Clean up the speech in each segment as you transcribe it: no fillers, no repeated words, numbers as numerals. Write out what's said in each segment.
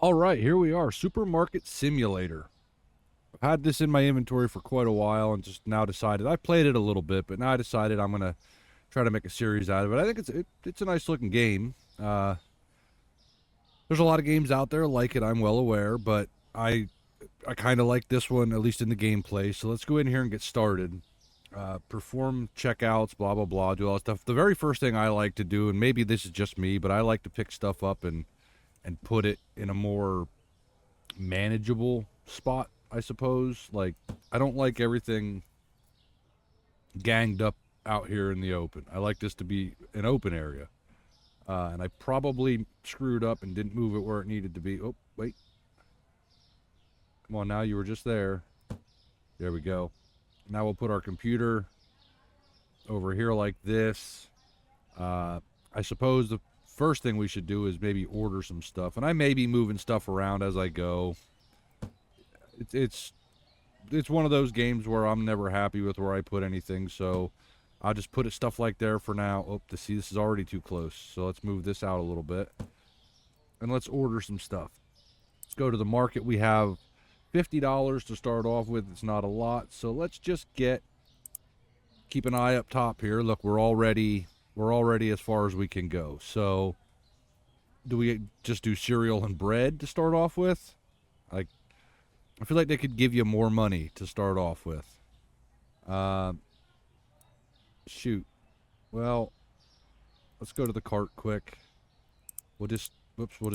All right, here we are, Supermarket Simulator. I've had this in my inventory for quite a while and just now decided, I played it a little bit, but now I decided I'm going to try to make a series out of it. I think it's a nice looking game. There's a lot of games out there like it, I'm well aware, but I kind of like this one, at least in the gameplay. So let's go in here and get started. Perform checkouts, blah, blah, blah, do all that stuff. The very first thing I like to do, and maybe this is just me, but I like to pick stuff up and put it in a more manageable spot, I suppose. Like, I don't like everything ganged up out here in the open. I like this to be an open area. And I probably screwed up and didn't move it where it needed to be. Oh, wait. Come on, now you were just there. There we go. Now we'll put our computer over here like this. I suppose the first thing we should do is maybe order some stuff. And I may be moving stuff around as I go. It's one of those games where I'm never happy with where I put anything, so I'll just put it stuff like there for now. Oh, see, this is already too close, so let's move this out a little bit. And let's order some stuff. Let's go to the market. We have $50 to start off with. It's not a lot, so let's just keep an eye up top here. Look, we're already as far as we can go. So do we just do cereal and bread to start off with? Like, I feel like they could give you more money to start off with. Shoot. Well, let's go to the cart quick. We'll just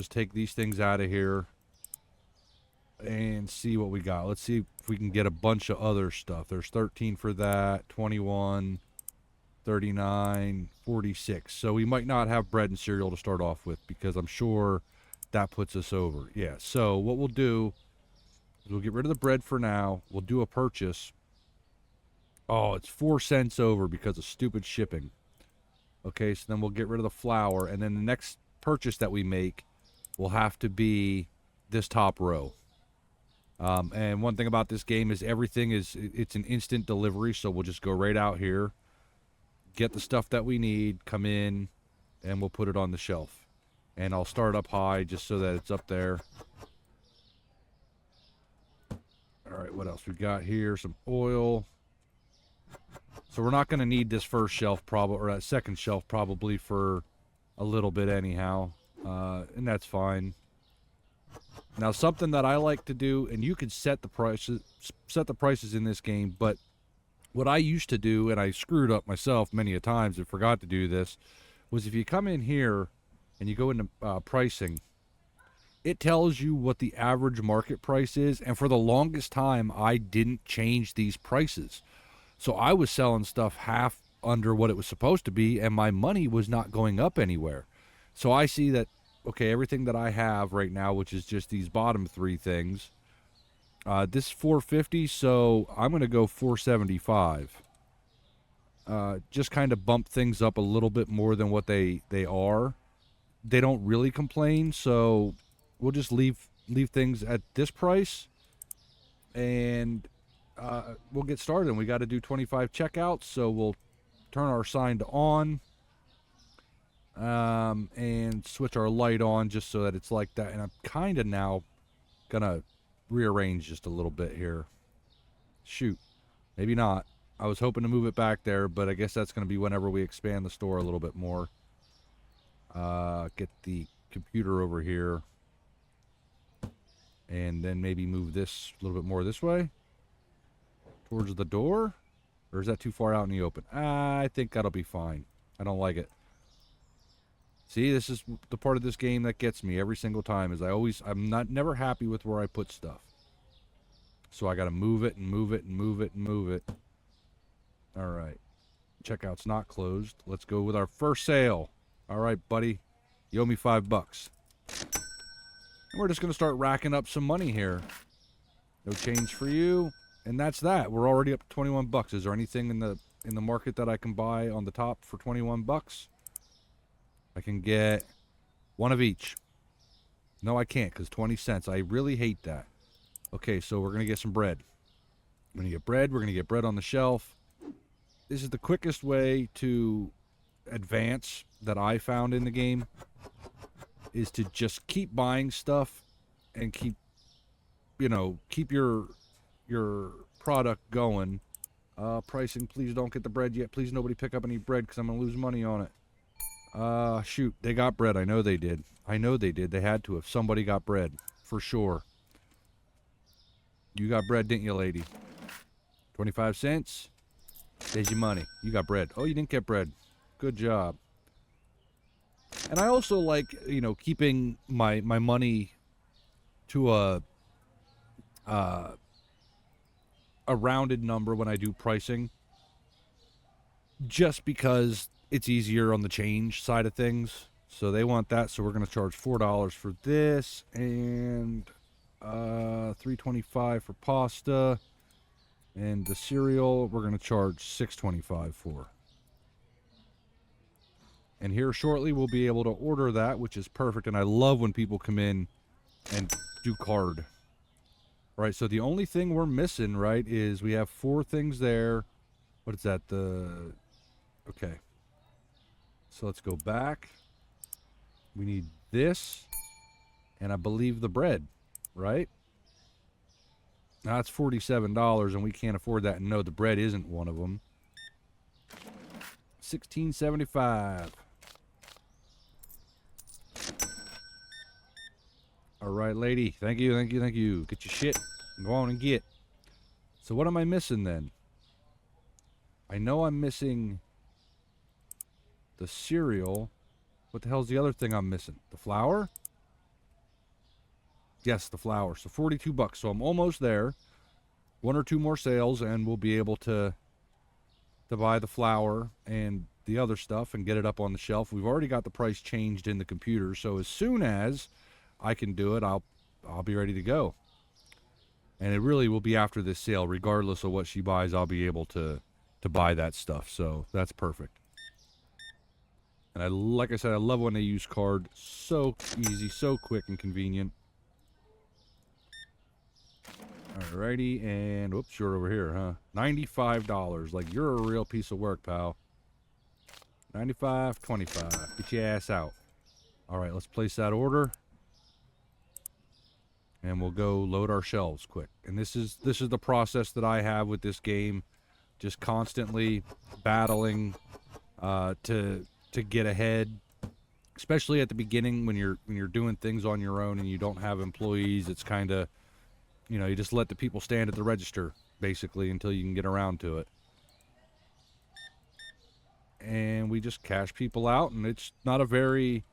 take these things out of here and see what we got. Let's see if we can get a bunch of other stuff. There's 13 for that, 21, 39, 46. So we might not have bread and cereal to start off with because I'm sure that puts us over. Yeah, so what we'll do is we'll get rid of the bread for now. We'll do a purchase. Oh, it's 4 cents over because of stupid shipping. Okay, so then we'll get rid of the flour, and then the next purchase that we make will have to be this top row. And one thing about this game is it's an instant delivery, so we'll just go right out here, get the stuff that we need, come in, and we'll put it on the shelf. And I'll start up high just so that it's up there. All right, what else we got here? Some oil. So we're not going to need this first shelf probably, or that second shelf probably for a little bit anyhow. And that's fine. Now, something that I like to do, and you can set the prices in this game, but what I used to do, and I screwed up myself many a times and forgot to do this, was if you come in here and you go into pricing, it tells you what the average market price is, and for the longest time, I didn't change these prices. So I was selling stuff half under what it was supposed to be, and my money was not going up anywhere. So I see that, okay, everything that I have right now, which is just these bottom three things, this is $4.50, so I'm going to go $4.75. Just kind of bump things up a little bit more than what they are. They don't really complain, so we'll just leave things at this price, and we'll get started. And we got to do 25 checkouts, so we'll turn our sign to on, and switch our light on just so that it's like that. And I'm kind of now gonna rearrange just a little bit here. Shoot, maybe not. I was hoping to move it back there, but I guess that's gonna be whenever we expand the store a little bit more. Get the computer over here, and then maybe move this a little bit more this way towards the door. Or is that too far out in the open? I think that'll be fine. I don't like it. See, this is the part of this game that gets me every single time, is I'm never happy with where I put stuff. So I got to move it and move it and move it and move it. All right. Checkout's not closed. Let's go with our first sale. All right, buddy. You owe me $5. And we're just going to start racking up some money here. No change for you. And that's that. We're already up to $21. Is there anything in the market that I can buy on the top for $21? I can get one of each. No, I can't, because 20 cents. I really hate that. Okay, so we're going to get some bread. We're going to get bread. We're going to get bread on the shelf. This is the quickest way to advance that I found in the game, is to just keep buying stuff and keep, keep your product going. Pricing, please don't get the bread yet. Please nobody pick up any bread because I'm going to lose money on it. Shoot, they got bread. I know they did. They had to have. Somebody got bread, for sure. You got bread, didn't you, lady? 25 cents? There's your money. You got bread. Oh, you didn't get bread. Good job. And I also like, keeping my money to a rounded number when I do pricing, just because it's easier on the change side of things. So they want that, so we're going to charge $4 for this, and $3.25 for pasta, and the cereal we're going to charge $6.25 for. And here shortly we'll be able to order that, which is perfect. And I love when people come in and do card. Right, so the only thing we're missing, right, is we have 4 things there. What is that? Okay. So let's go back. We need this, and I believe the bread, right? Now that's $47, and we can't afford that. And no, the bread isn't one of them. $16.75. All right, lady. Thank you. Get your shit. Go on and get. So what am I missing then? I know I'm missing the cereal. What the hell's the other thing I'm missing? The flour? Yes, the flour. So $42. So I'm almost there. 1 or 2 more sales, and we'll be able to buy the flour and the other stuff and get it up on the shelf. We've already got the price changed in the computer, so as soon as I can do it, I'll be ready to go. And it really will be after this sale. Regardless of what she buys, I'll be able to buy that stuff. So that's perfect. And like I said, I love when they use card. So easy, so quick and convenient. Alrighty, and whoops, you're over here, huh? $95. Like, you're a real piece of work, pal. $95, $25. Get your ass out. Alright, let's place that order. And we'll go load our shelves quick. And this is the process that I have with this game. Just constantly battling to get ahead. Especially at the beginning when you're doing things on your own and you don't have employees. It's kind of, you just let the people stand at the register, basically, until you can get around to it. And we just cash people out, and it's not a very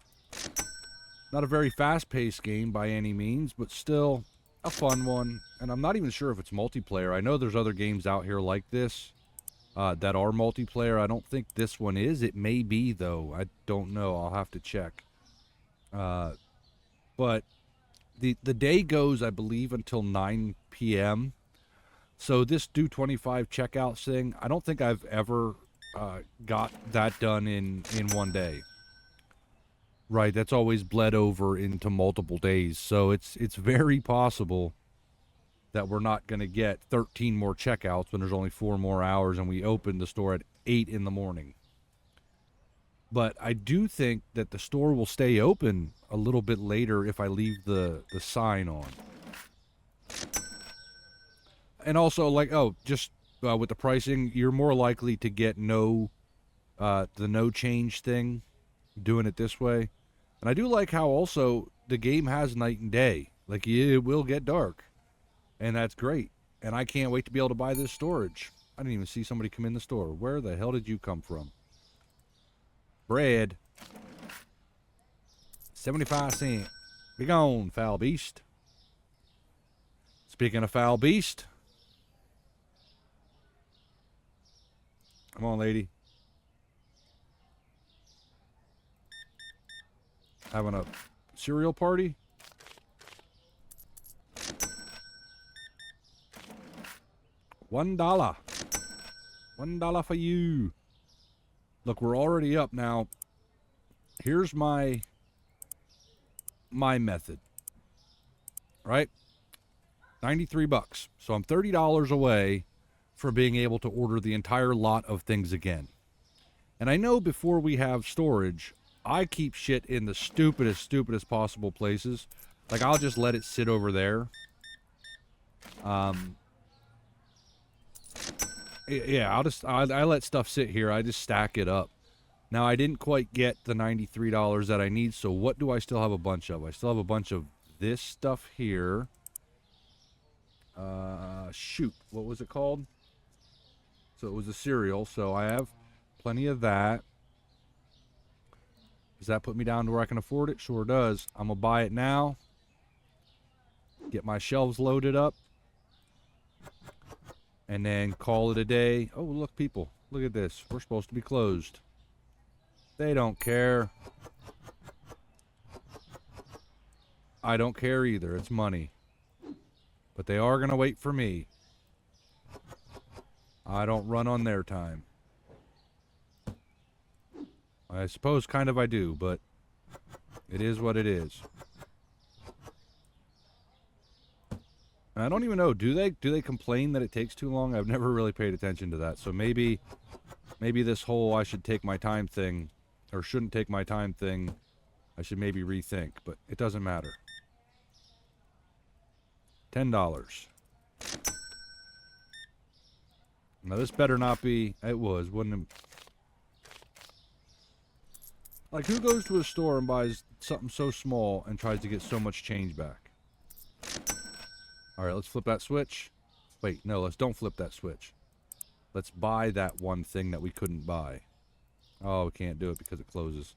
fast-paced game by any means, but still a fun one. And I'm not even sure if it's multiplayer. I know there's other games out here like this that are multiplayer. I don't think this one is. It may be, though. I don't know. I'll have to check. But the day goes, I believe, until 9 p.m. So this do 25 checkouts thing, I don't think I've ever got that done in one day. Right, that's always bled over into multiple days. So it's very possible that we're not going to get 13 more checkouts when there's only 4 more hours and we open the store at 8 in the morning. But I do think that the store will stay open a little bit later if I leave the sign on. And also, just with the pricing, you're more likely to get the no change thing, doing it this way. And I do like how also the game has night and day. Like, it will get dark. And that's great. And I can't wait to be able to buy this storage. I didn't even see somebody come in the store. Where the hell did you come from? Bread. 75 cents. Be gone, foul beast. Speaking of foul beast. Come on, lady. Having a cereal party? $1. $1 for you. Look, we're already up now. Here's my method. Right? $93. So I'm $30 away from being able to order the entire lot of things again. And I know before we have storage, I keep shit in the stupidest possible places. Like, I'll just let it sit over there. Yeah, I let stuff sit here. I just stack it up. Now, I didn't quite get the $93 that I need, so what do I still have a bunch of? I still have a bunch of this stuff here. Shoot, what was it called? So it was a cereal, so I have plenty of that. Does that put me down to where I can afford it? Sure does. I'm going to buy it now. Get my shelves loaded up. And then call it a day. Oh, look, people. Look at this. We're supposed to be closed. They don't care. I don't care either. It's money. But they are going to wait for me. I don't run on their time. I suppose kind of I do, but it is what it is. I don't even know. Do they complain that it takes too long? I've never really paid attention to that. So maybe this whole I should take my time thing, or shouldn't take my time thing, I should maybe rethink. But it doesn't matter. $10. Now this better not be. It was, wouldn't it? Like, who goes to a store and buys something so small and tries to get so much change back? All right, let's flip that switch. Wait, no, don't flip that switch. Let's buy that one thing that we couldn't buy. Oh, we can't do it because it closes.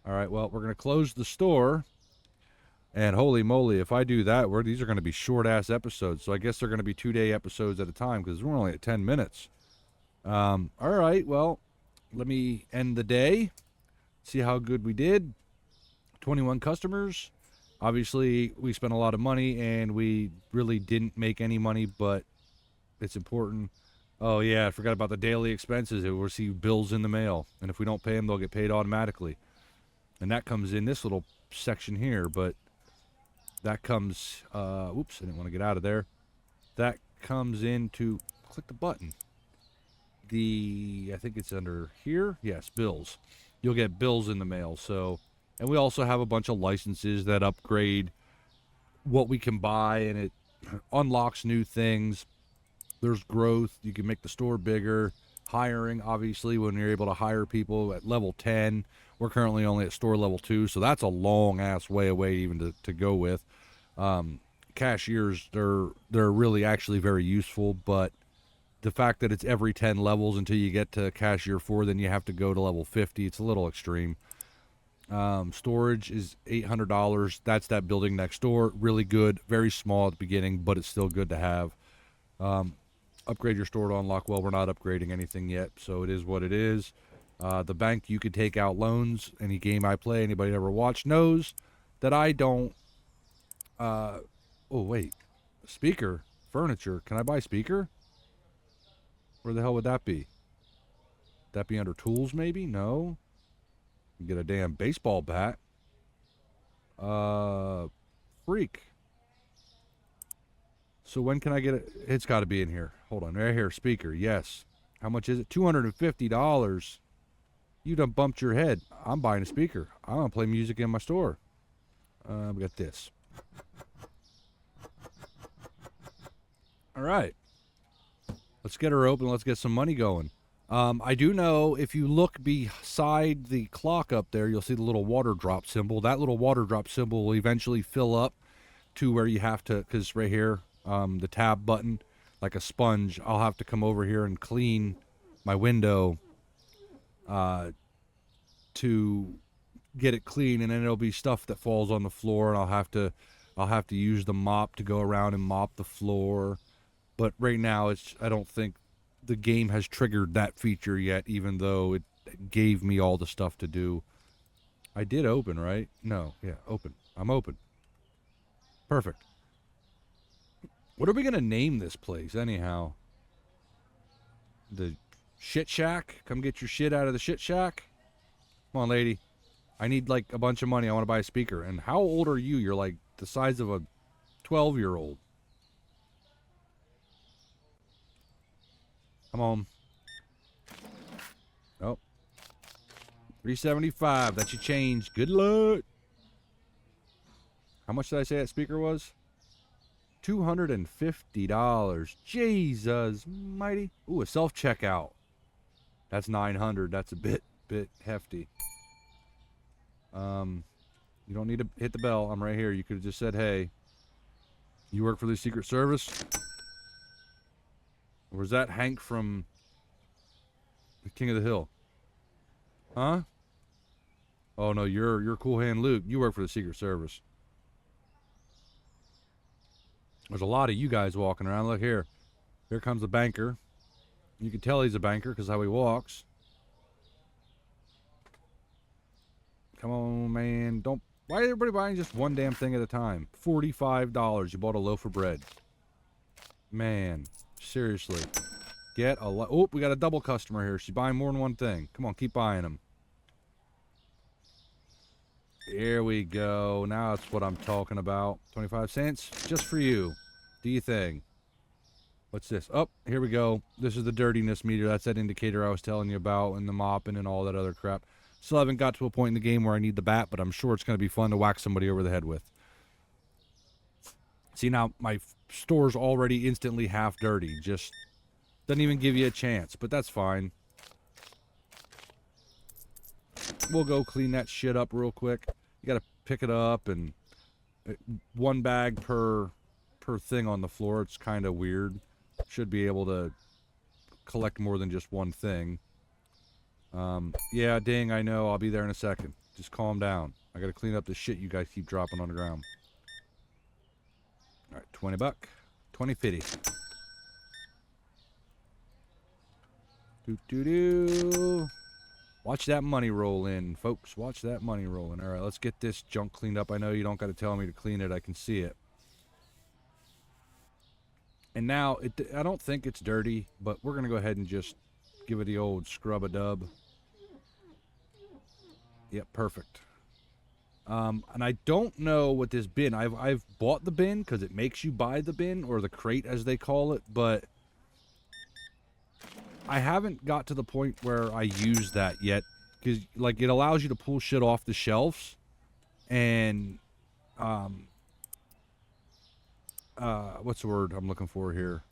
All right, well, we're going to close the store. And holy moly, if I do that, these are going to be short-ass episodes. So I guess they're going to be 2-day episodes at a time because we're only at 10 minutes. All right, well, let me end the day. See how good we did. 21 customers. Obviously, we spent a lot of money, and we really didn't make any money, but it's important. Oh, yeah, I forgot about the daily expenses. We'll receive bills in the mail, and if we don't pay them, they'll get paid automatically. And that comes in this little section here, but that comes, whoops, I didn't want to get out of there. That comes into, click the button. I think it's under here. Yes, bills. You'll get bills in the mail, so... And we also have a bunch of licenses that upgrade what we can buy, and it unlocks new things. There's growth. You can make the store bigger. Hiring, obviously, when you're able to hire people at level 10. We're currently only at store level 2, so that's a long-ass way away even to go with. Cashiers, they're really actually very useful, but the fact that it's every 10 levels until you get to cashier 4, then you have to go to level 50. It's a little extreme. Storage is $800. That's that building next door. Really good. Very small at the beginning, but it's still good to have. Upgrade your store to unlock. Well, we're not upgrading anything yet, so it is what it is. The bank, you could take out loans. Any game I play, anybody ever watch knows that I don't. Oh, wait. Speaker. Furniture. Can I buy speaker? Where the hell would that be? Would that be under tools, maybe? No. Get a damn baseball bat. Freak. So when can I get it? It's got to be in here. Hold on. Right here. Speaker. Yes. How much is it? $250. You done bumped your head. I'm buying a speaker. I'm going to play music in my store. We got this. All right. Let's get her open. Let's get some money going. I do know if you look beside the clock up there, you'll see the little water drop symbol. That little water drop symbol will eventually fill up to where you have to, because right here, the tab button, like a sponge, I'll have to come over here and clean my window to get it clean, and then there'll be stuff that falls on the floor, and I'll have to use the mop to go around and mop the floor. But right now, I don't think the game has triggered that feature yet, even though it gave me all the stuff to do. I did open, right? No, yeah, open. I'm open. Perfect. What are we going to name this place, anyhow? The Shit Shack? Come get your shit out of the Shit Shack? Come on, lady. I need, like, a bunch of money. I want to buy a speaker. And how old are you? You're, like, the size of a 12-year-old. Come on. Oh. $375. That's your change. Good luck. How much did I say that speaker was? $250. Jesus mighty. Ooh, a self-checkout. That's $900. That's a bit hefty. You don't need to hit the bell. I'm right here. You could have just said, hey, you work for the Secret Service? Or is that Hank from the King of the Hill? Huh? Oh, no, you're Cool Hand Luke. You work for the Secret Service. There's a lot of you guys walking around. Look here. Here comes the banker. You can tell he's a banker because how he walks. Come on, man. Don't. Why is everybody buying just one damn thing at a time? $45. You bought a loaf of bread. Man, seriously. Get a lot. Oh, we got a double customer here. She's buying more than one thing. Come on, keep buying them. Here we go. Now that's what I'm talking about. 25 cents just for you. Do you think? What's this? Oh, here we go. This is the dirtiness meter. That's that indicator I was telling you about, and the mopping and all that other crap. Still haven't got to a point in the game where I need the bat, but I'm sure it's going to be fun to whack somebody over the head with. See, now my store's already instantly half dirty. Just doesn't even give you a chance, but that's fine. We'll go clean that shit up real quick. You got to pick it up, and one bag per thing on the floor. It's kind of weird. Should be able to collect more than just one thing. Yeah, ding, I know. I'll be there in a second. Just calm down. I gotta clean up the shit you guys keep dropping on the ground. Alright, $20. 20.50. Doo-doo-doo. Watch that money roll in, folks. Watch that money roll in. Alright, let's get this junk cleaned up. I know you don't gotta tell me to clean it. I can see it. And now, I don't think it's dirty, but we're gonna go ahead and just give it the old scrub-a-dub. Yep, perfect. And I don't know what this bin. I've bought the bin because it makes you buy the bin, or the crate as they call it, but I haven't got to the point where I use that yet, because like it allows you to pull shit off the shelves, and what's the word I'm looking for here?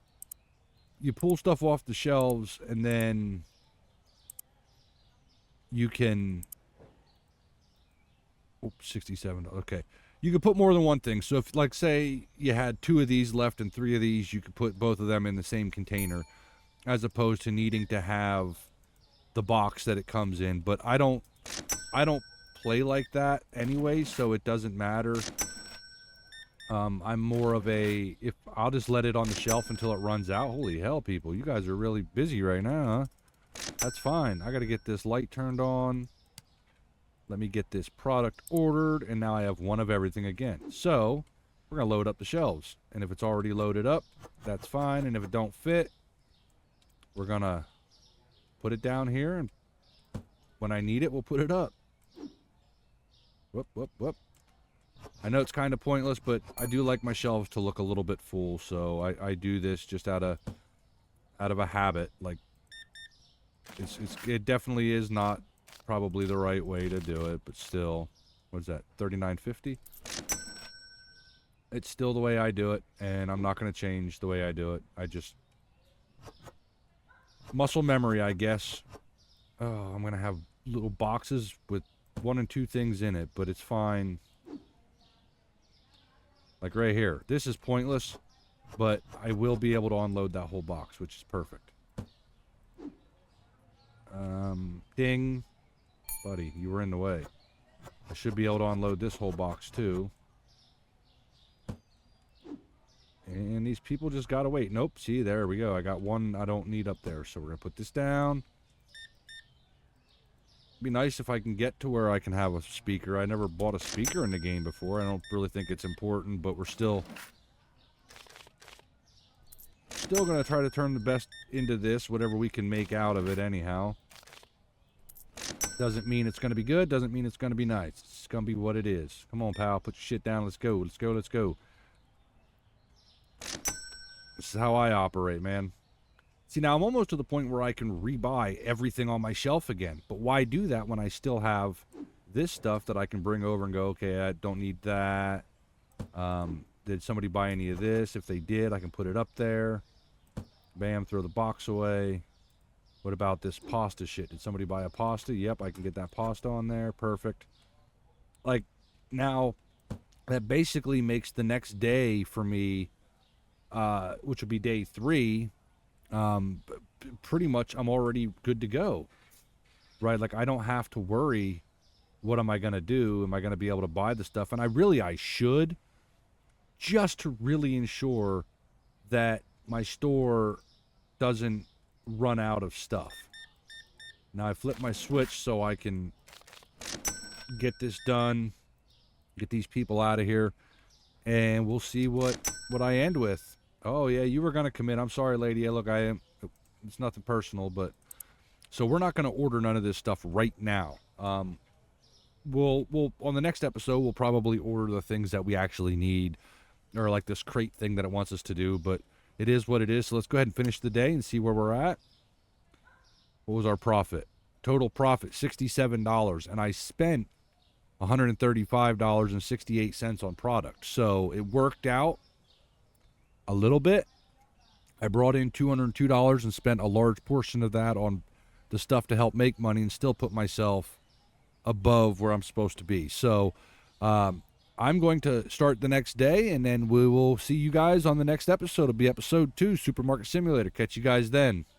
You pull stuff off the shelves, and then you can... Oops, 67. Okay. You could put more than one thing. So if, like, say you had 2 of these left and 3 of these, you could put both of them in the same container, as opposed to needing to have the box that it comes in. But I don't play like that anyway, so it doesn't matter. I'm more of a, if I'll just let it on the shelf until it runs out. Holy hell, people, you guys are really busy right now, huh? That's fine. I got to get this light turned on. Let me get this product ordered, and now I have one of everything again. So we're going to load up the shelves, and if it's already loaded up, that's fine, and if it don't fit, we're going to put it down here, and when I need it, we'll put it up. Whoop, whoop, whoop. I know it's kind of pointless, but I do like my shelves to look a little bit full, so I do this just out of a habit. Like, it definitely is not probably the right way to do it, but still, what's that, $39.50? It's still the way I do it, and I'm not going to change the way I do it. I just... muscle memory, I guess. Oh, I'm going to have little boxes with 1 and 2 things in it, but it's fine. Like right here. This is pointless, but I will be able to unload that whole box, which is perfect. Ding. Buddy, you were in the way. I should be able to unload this whole box, too. And these people just gotta wait. Nope, see, there we go. I got one I don't need up there, so we're gonna put this down. It'd be nice if I can get to where I can have a speaker. I never bought a speaker in the game before. I don't really think it's important, but we're still gonna try to turn the best into this, whatever we can make out of it anyhow. Doesn't mean it's gonna be good, doesn't mean it's gonna be nice. It's gonna be what it is. Come on, pal, put your shit down, let's go, let's go, let's go. This is how I operate, man. See, now I'm almost to the point where I can rebuy everything on my shelf again. But why do that when I still have this stuff that I can bring over and go, okay, I don't need that. Did somebody buy any of this? If they did, I can put it up there. Bam, throw the box away. What about this pasta shit? Did somebody buy a pasta? Yep, I can get that pasta on there. Perfect. Like, now, that basically makes the next day for me, which would be day 3, pretty much I'm already good to go, right? Like, I don't have to worry, what am I going to do? Am I going to be able to buy the stuff? And I should, just to really ensure that my store doesn't run out of stuff. Now I flip my switch so I can get this done, get these people out of here, and we'll see what I end with. Oh yeah, you were gonna come in. I'm sorry, lady. Yeah, look, it's nothing personal, but so we're not gonna order none of this stuff right now. We'll on the next episode we'll probably order the things that we actually need, or like this crate thing that it wants us to do, but it is what it is. So let's go ahead and finish the day and see where we're at. What was our profit? Total profit, $67, and I spent $135.68 on product. So it worked out a little bit. I brought in $202 and spent a large portion of that on the stuff to help make money and still put myself above where I'm supposed to be. So I'm going to start the next day, and then we will see you guys on the next episode. It'll be episode 2, Supermarket Simulator. Catch you guys then.